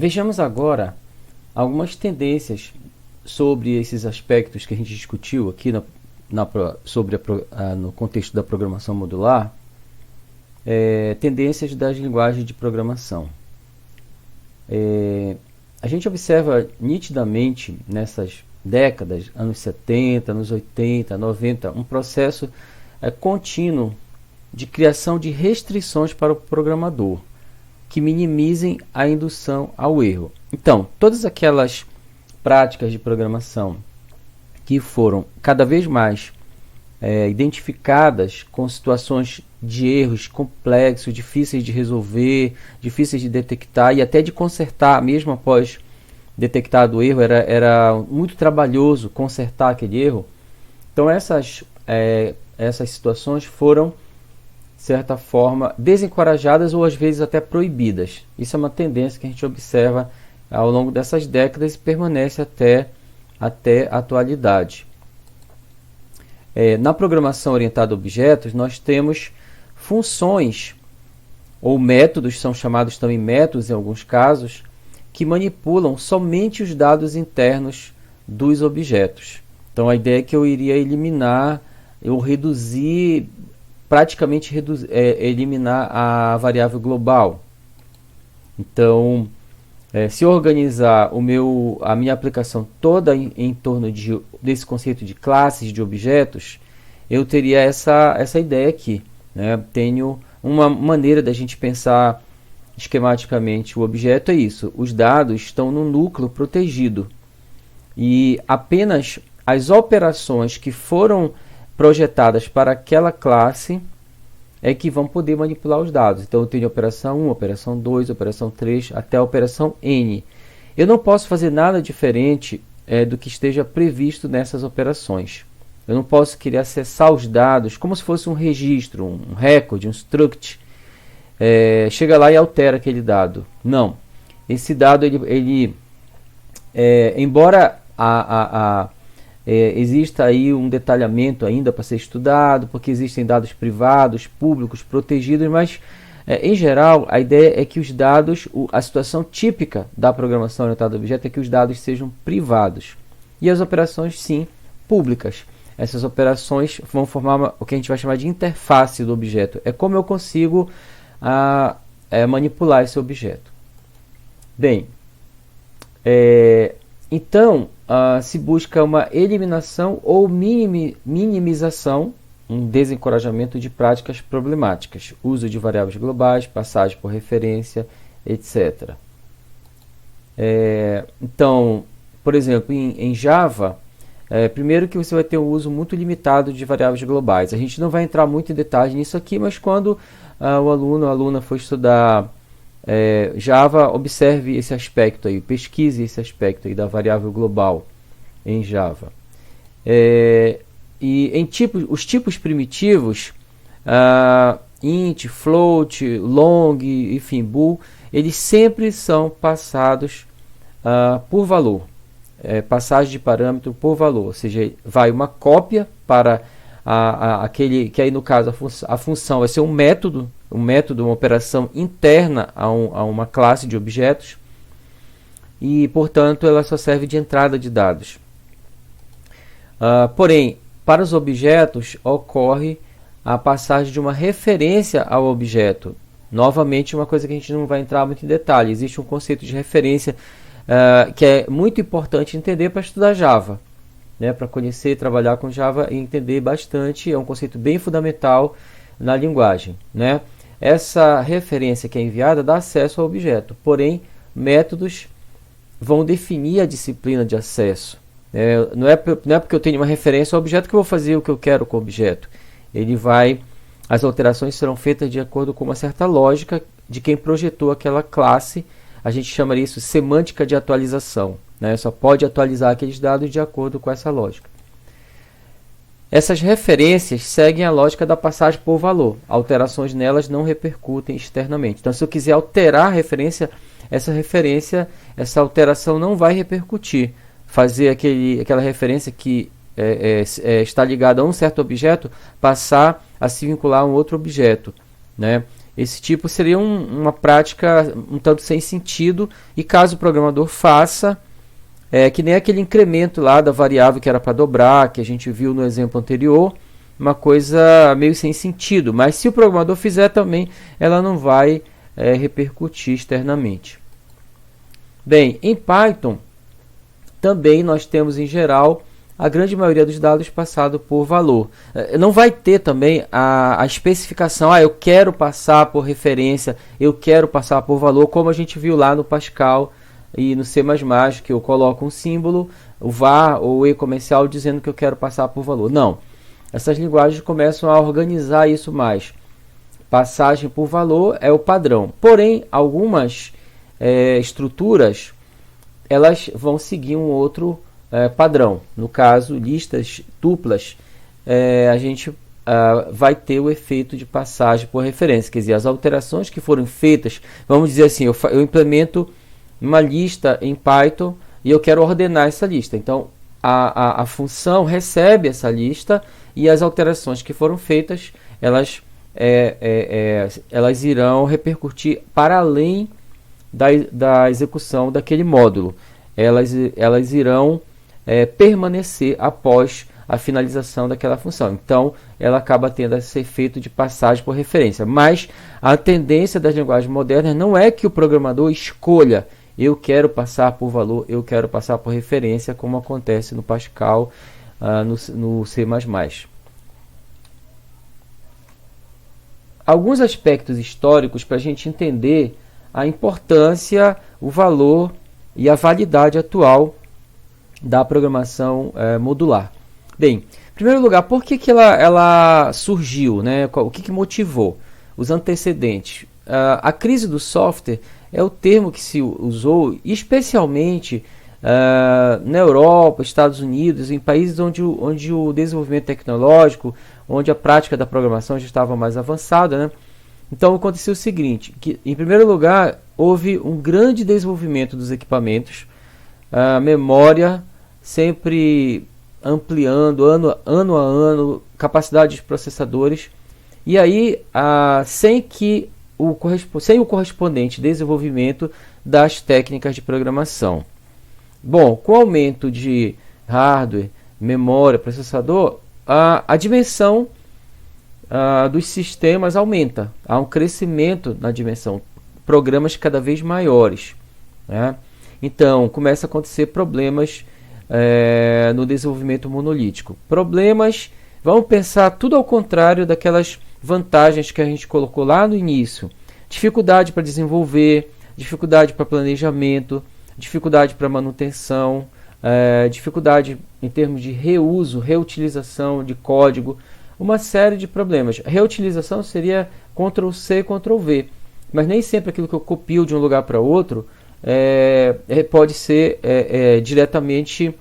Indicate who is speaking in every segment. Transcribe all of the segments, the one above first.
Speaker 1: Vejamos agora algumas tendências sobre esses aspectos que a gente discutiu aqui no contexto da programação modular, tendências das linguagens de programação. A gente observa nitidamente nessas décadas, anos 70, anos 80, 90, um processo contínuo de criação de restrições para o programador, que minimizem a indução ao erro. Então, todas aquelas práticas de programação que foram cada vez mais identificadas com situações de erros complexos, difíceis de resolver, difíceis de detectar e até de consertar, mesmo após detectado o erro, era muito trabalhoso consertar aquele erro. Então essas situações foram, de certa forma, desencorajadas ou às vezes até proibidas. Isso é uma tendência que a gente observa ao longo dessas décadas e permanece até a atualidade. Na programação orientada a objetos, nós temos funções ou métodos, são chamados também métodos em alguns casos, que manipulam somente os dados internos dos objetos. Então a ideia é que eu iria eliminar ou reduzir, praticamente eliminar a variável global. Então, se eu organizar a minha aplicação toda em torno desse conceito de classes de objetos, eu teria essa ideia aqui, né? Tenho uma maneira da gente pensar esquematicamente o objeto, é isso: os dados estão no núcleo protegido e apenas as operações que foram projetadas para aquela classe é que vão poder manipular os dados. Então eu tenho operação 1, operação 2, operação 3, até a operação N. Eu não posso fazer nada diferente do que esteja previsto nessas operações. Eu não posso querer acessar os dados como se fosse um registro, um record, um struct. Chega lá e altera aquele dado. Não. Esse dado, embora exista aí um detalhamento ainda para ser estudado, porque existem dados privados, públicos, protegidos, mas em geral a ideia é que os dados, a situação típica da programação orientada a objeto é que os dados sejam privados e as operações sim públicas. Essas operações vão formar o que a gente vai chamar de interface do objeto. É como eu consigo manipular esse objeto. Bem, então se busca uma eliminação ou minimização, um desencorajamento de práticas problemáticas, uso de variáveis globais, passagem por referência, etc. Então, por exemplo, em Java, primeiro que você vai ter um uso muito limitado de variáveis globais. A gente não vai entrar muito em detalhe nisso aqui, mas quando o aluno ou a aluna for estudar Java, observe esse aspecto aí, pesquise esse aspecto aí da variável global em Java. E os tipos primitivos, int, float, long, enfim, bool, eles sempre são passados por valor, passagem de parâmetro por valor, ou seja, vai uma cópia para aquele que aí no caso a função vai ser um método, uma operação interna a uma classe de objetos e, portanto, ela só serve de entrada de dados. Porém, para os objetos ocorre a passagem de uma referência ao objeto. Novamente, uma coisa que a gente não vai entrar muito em detalhe. Existe um conceito de referência que é muito importante entender para estudar Java, né? Para conhecer e trabalhar com Java e entender bastante, é um conceito bem fundamental na linguagem, né? Essa referência que é enviada dá acesso ao objeto, porém, métodos vão definir a disciplina de acesso. Não é porque eu tenho uma referência ao objeto que eu vou fazer o que eu quero com o objeto. As alterações serão feitas de acordo com uma certa lógica de quem projetou aquela classe. A gente chama isso semântica de atualização, né? Só pode atualizar aqueles dados de acordo com essa lógica. Essas referências seguem a lógica da passagem por valor. Alterações nelas não repercutem externamente. Então, se eu quiser alterar a referência, essa alteração não vai repercutir. Fazer aquela referência que está ligada a um certo objeto, passar a se vincular a um outro objeto, né? Esse tipo seria uma prática um tanto sem sentido, e caso o programador faça, que nem aquele incremento lá da variável que era para dobrar, que a gente viu no exemplo anterior, uma coisa meio sem sentido, mas se o programador fizer também, ela não vai repercutir externamente. Bem, em Python, também nós temos em geral a grande maioria dos dados passado por valor. Não vai ter também a especificação, eu quero passar por referência, eu quero passar por valor, como a gente viu lá no Pascal e no C++, que eu coloco um símbolo, o var ou o e comercial, dizendo que eu quero passar por valor. Não, essas linguagens começam a organizar isso mais. Passagem por valor é o padrão, porém algumas estruturas elas vão seguir um outro padrão. No caso, listas duplas, a gente vai ter o efeito de passagem por referência, quer dizer, as alterações que foram feitas, vamos dizer assim, eu implemento uma lista em Python e eu quero ordenar essa lista. Então, a função recebe essa lista e as alterações que foram feitas, elas irão repercutir para além da execução daquele módulo. Elas irão permanecer após a finalização daquela função. Então, ela acaba tendo esse efeito de passagem por referência. Mas a tendência das linguagens modernas não é que o programador escolha, eu quero passar por valor, eu quero passar por referência, como acontece no Pascal, no C++. Alguns aspectos históricos para a gente entender a importância, o valor e a validade atual da programação modular. Bem, em primeiro lugar, por que ela surgiu, né? O que motivou? Os antecedentes. A crise do software é o termo que se usou especialmente na Europa, Estados Unidos, em países onde o desenvolvimento tecnológico, onde a prática da programação já estava mais avançada, né? Então aconteceu o seguinte, que em primeiro lugar houve um grande desenvolvimento dos equipamentos, a memória sempre ampliando ano a ano, capacidade de processadores, e aí sem o correspondente desenvolvimento das técnicas de programação. Bom, com o aumento de hardware, memória, processador, a dimensão dos sistemas aumenta, há um crescimento na dimensão, programas cada vez maiores, né? Então começa a acontecer problemas no desenvolvimento monolítico. Problemas, vamos pensar tudo ao contrário daquelas vantagens que a gente colocou lá no início. Dificuldade para desenvolver, dificuldade para planejamento, dificuldade para manutenção, dificuldade em termos de reuso, reutilização de código, uma série de problemas. Reutilização seria Ctrl+C, Ctrl+V, mas nem sempre aquilo que eu copio de um lugar para outro pode ser diretamente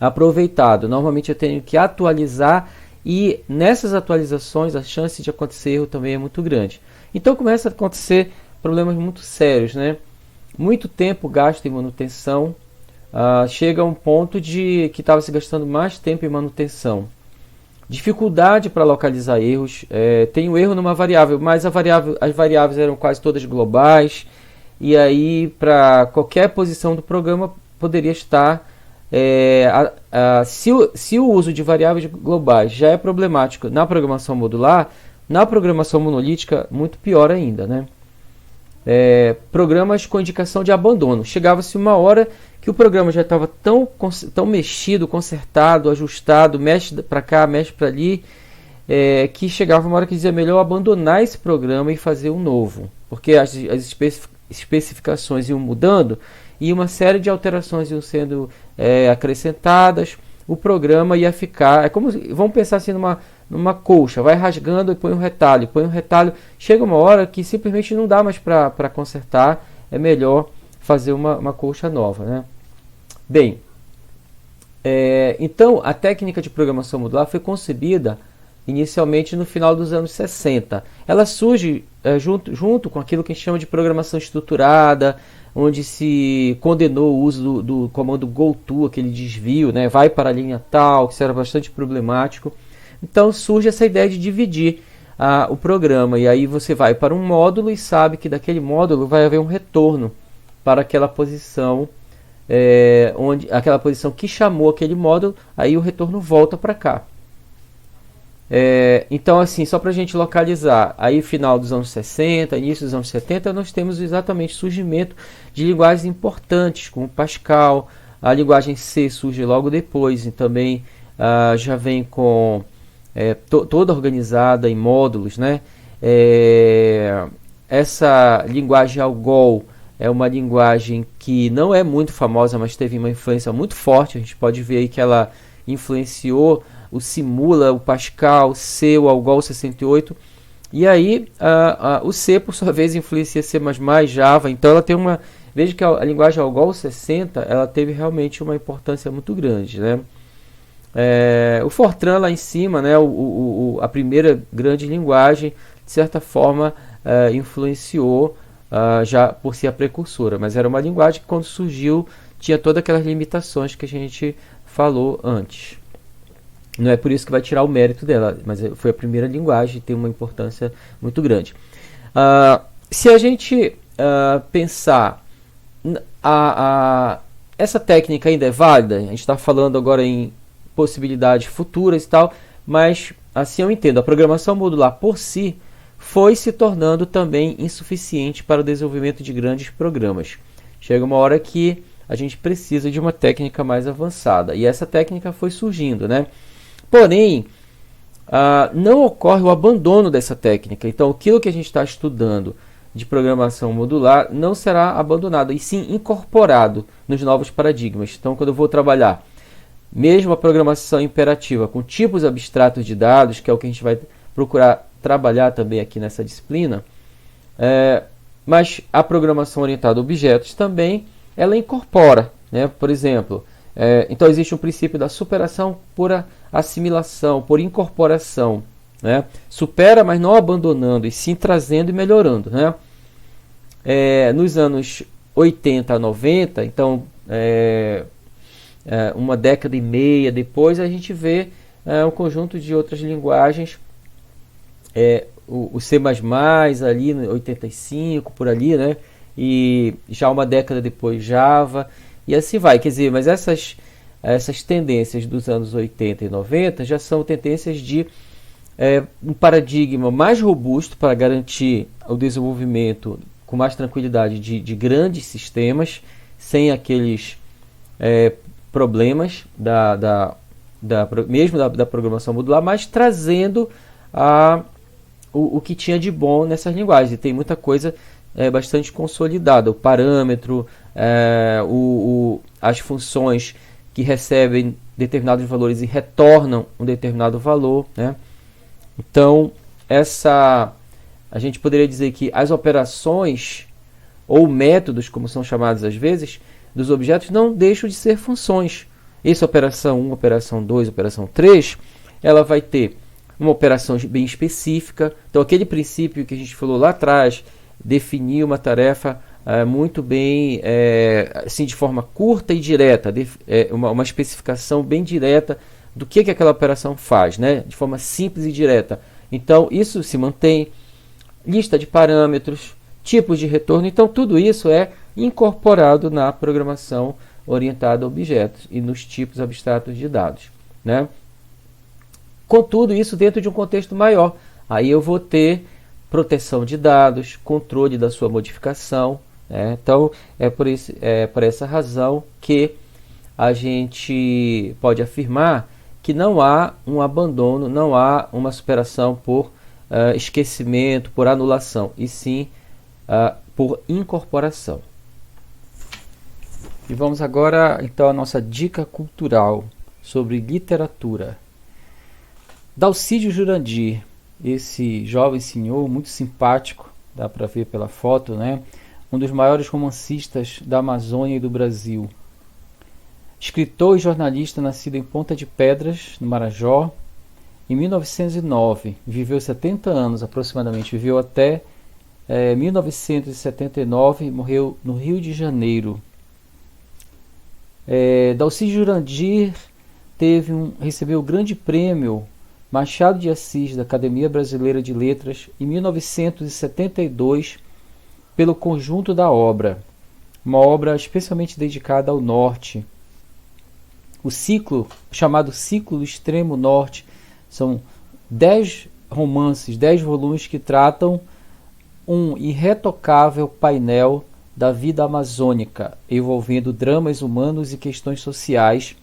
Speaker 1: aproveitado. Normalmente eu tenho que atualizar, e nessas atualizações a chance de acontecer erro também é muito grande. Então começa a acontecer problemas muito sérios, né? Muito tempo gasto em manutenção, chega a um ponto de que estava se gastando mais tempo em manutenção. Dificuldade para localizar erros, tem um erro numa variável, mas as variáveis eram quase todas globais, e aí para qualquer posição do programa poderia estar, se o uso de variáveis globais já é problemático na programação modular, na programação monolítica muito pior ainda, né? Programas com indicação de abandono. Chegava-se uma hora que o programa já estava tão mexido, consertado, ajustado, mexe para cá, mexe para ali, que chegava uma hora que dizia melhor abandonar esse programa e fazer um novo, porque as especificações iam mudando e uma série de alterações iam sendo acrescentadas, o programa ia ficar, vamos pensar assim numa colcha, vai rasgando e põe um retalho, chega uma hora que simplesmente não dá mais para consertar, é melhor fazer uma colcha nova, né? Bem, então a técnica de programação modular foi concebida inicialmente no final dos anos 60. Ela surge junto com aquilo que a gente chama de programação estruturada, onde se condenou o uso do comando goto, aquele desvio, né? Vai para a linha tal, que isso era bastante problemático. Então surge essa ideia de dividir o programa. E aí você vai para um módulo e sabe que daquele módulo vai haver um retorno para aquela posição, aquela posição que chamou aquele módulo, aí o retorno volta para cá. Então, assim, só para a gente localizar, aí final dos anos 60, início dos anos 70, nós temos exatamente o surgimento de linguagens importantes, como Pascal. A linguagem C surge logo depois, e também já vem com toda organizada em módulos, né? Essa linguagem Algol é uma linguagem que não é muito famosa, mas teve uma influência muito forte. A gente pode ver aí que ela influenciou o Simula, o Pascal, o C, o Algol 68. E aí o C, por sua vez, influencia C++, Java. Então ela tem uma... Veja que a linguagem Algol 60, ela teve realmente uma importância muito grande, né? O Fortran lá em cima, né, a primeira grande linguagem, de certa forma, influenciou já por ser a precursora. Mas era uma linguagem que, quando surgiu, tinha todas aquelas limitações que a gente falou antes. Não é por isso que vai tirar o mérito dela, mas foi a primeira linguagem e tem uma importância muito grande. Se a gente pensar, essa técnica ainda é válida, a gente está falando agora em possibilidades futuras e tal, mas assim eu entendo, a programação modular por si foi se tornando também insuficiente para o desenvolvimento de grandes programas. Chega uma hora que a gente precisa de uma técnica mais avançada, e essa técnica foi surgindo, né? Porém, não ocorre o abandono dessa técnica. Então, aquilo que a gente está estudando de programação modular não será abandonado, e sim incorporado nos novos paradigmas. Então, quando eu vou trabalhar mesmo a programação imperativa com tipos abstratos de dados, que é o que a gente vai procurar trabalhar também aqui nessa disciplina, mas a programação orientada a objetos também, ela incorpora, né? Por exemplo, então existe um princípio da superação por assimilação, por incorporação, né? Supera, mas não abandonando, e sim trazendo e melhorando, né? Nos anos 80 a 90, então uma década e meia depois, a gente vê um conjunto de outras linguagens, o C++ ali no 85, por ali, né? E já uma década depois Java, e assim vai. Quer dizer, mas essas tendências dos anos 80 e 90 já são tendências de um paradigma mais robusto para garantir o desenvolvimento com mais tranquilidade de grandes sistemas, sem aqueles problemas mesmo da programação modular, mas trazendo o que tinha de bom nessas linguagens. E tem muita coisa bastante consolidada. O parâmetro, as funções que recebem determinados valores e retornam um determinado valor, né? Então, a gente poderia dizer que as operações ou métodos, como são chamados às vezes, dos objetos não deixam de ser funções. Essa operação 1, operação 2, operação 3, ela vai ter uma operação bem específica. Então, aquele princípio que a gente falou lá atrás, definir uma tarefa muito bem, assim, de forma curta e direta, uma especificação bem direta do que aquela operação faz, né? De forma simples e direta. Então, isso se mantém. Lista de parâmetros, tipos de retorno. Então, tudo isso é incorporado na programação orientada a objetos e nos tipos abstratos de dados, né? Contudo, isso dentro de um contexto maior. Aí eu vou ter proteção de dados, controle da sua modificação, né? Então, por essa razão que a gente pode afirmar que não há um abandono, não há uma superação por esquecimento, por anulação, e sim por incorporação. E vamos agora então à nossa dica cultural sobre literatura. Dalcídio Jurandir, esse jovem senhor muito simpático, dá para ver pela foto, né? Um dos maiores romancistas da Amazônia e do Brasil. Escritor e jornalista nascido em Ponta de Pedras, no Marajó, em 1909, viveu 70 anos aproximadamente, viveu até 1979 e morreu no Rio de Janeiro. Dalcídio Jurandir recebeu o grande prêmio Machado de Assis, da Academia Brasileira de Letras, em 1972, pelo conjunto da obra, uma obra especialmente dedicada ao norte. O ciclo, chamado Ciclo do Extremo Norte, são 10 romances, 10 volumes que tratam um irretocável painel da vida amazônica, envolvendo dramas humanos e questões sociais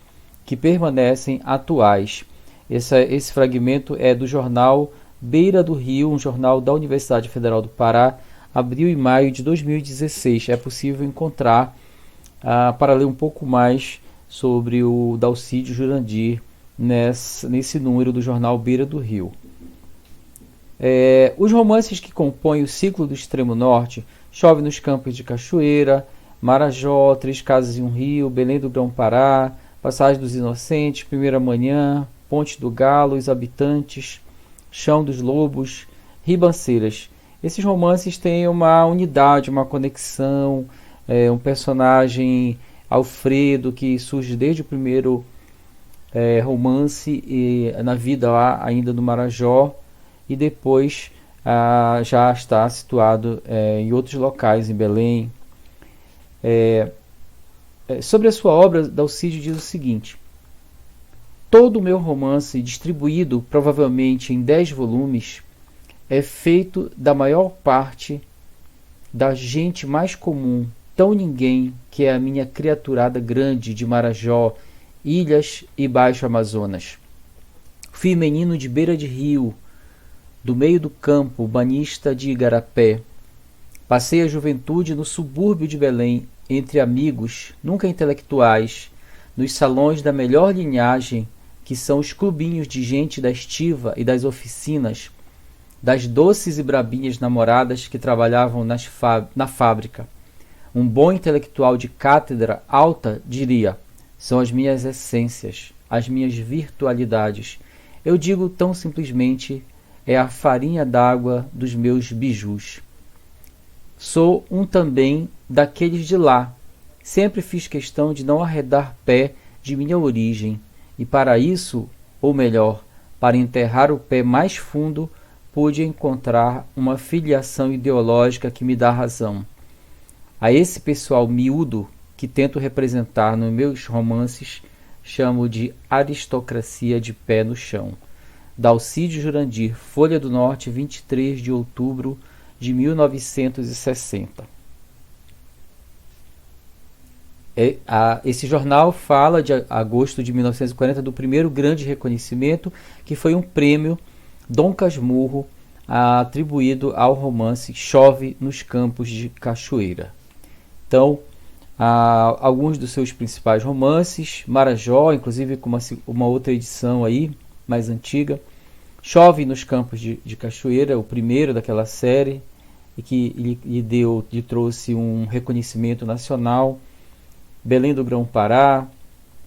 Speaker 1: que permanecem atuais. Esse fragmento é do jornal Beira do Rio, um jornal da Universidade Federal do Pará, abril e maio de 2016. É possível encontrar para ler um pouco mais sobre o Dalcídio Jurandir nesse número do jornal Beira do Rio. Os romances que compõem o Ciclo do Extremo Norte, Chove nos Campos de Cachoeira, Marajó, Três Casas e um Rio, Belém do Grão-Pará, Passagem dos Inocentes, Primeira Manhã, Ponte do Galo, Os Habitantes, Chão dos Lobos, Ribanceiras. Esses romances têm uma unidade, uma conexão, um personagem, Alfredo, que surge desde o primeiro romance na vida lá ainda do Marajó, e depois já está situado em outros locais, em Belém. Sobre a sua obra, Dalcídio diz o seguinte: todo o meu romance, distribuído provavelmente em 10 volumes, é feito da maior parte da gente mais comum, tão ninguém, que é a minha criaturada grande de Marajó, Ilhas e Baixo Amazonas. Fui menino de beira de rio, do meio do campo, banista de Igarapé. Passei a juventude no subúrbio de Belém, entre amigos, nunca intelectuais, nos salões da melhor linhagem, que são os clubinhos de gente da estiva e das oficinas, das doces e brabinhas namoradas que trabalhavam na fábrica. Um bom intelectual de cátedra alta diria: são as minhas essências, as minhas virtualidades. Eu digo tão simplesmente: é a farinha d'água dos meus bijus. Sou um também daqueles de lá. Sempre fiz questão de não arredar pé de minha origem, e para isso, ou melhor, para enterrar o pé mais fundo, pude encontrar uma filiação ideológica que me dá razão. A esse pessoal miúdo que tento representar nos meus romances, chamo de aristocracia de pé no chão. Dalcídio Jurandir, Folha do Norte, 23 de outubro de 1960. Esse jornal fala de agosto de 1940 do primeiro grande reconhecimento, que foi um prêmio Dom Casmurro atribuído ao romance Chove nos Campos de Cachoeira. Então, alguns dos seus principais romances, Marajó, inclusive com uma outra edição aí, mais antiga, Chove nos Campos de Cachoeira, o primeiro daquela série, e que lhe trouxe um reconhecimento nacional. Belém do Grão-Pará,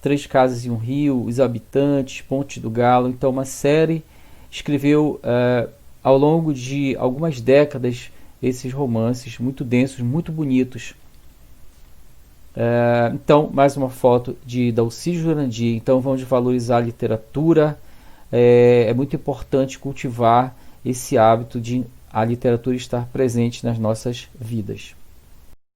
Speaker 1: Três Casas e um Rio, Os Habitantes, Ponte do Galo. Então, uma série. Escreveu ao longo de algumas décadas esses romances muito densos, muito bonitos. Então, mais uma foto de Dalcídio Jurandir. Então, vamos valorizar a literatura. É muito importante cultivar esse hábito de a literatura estar presente nas nossas vidas.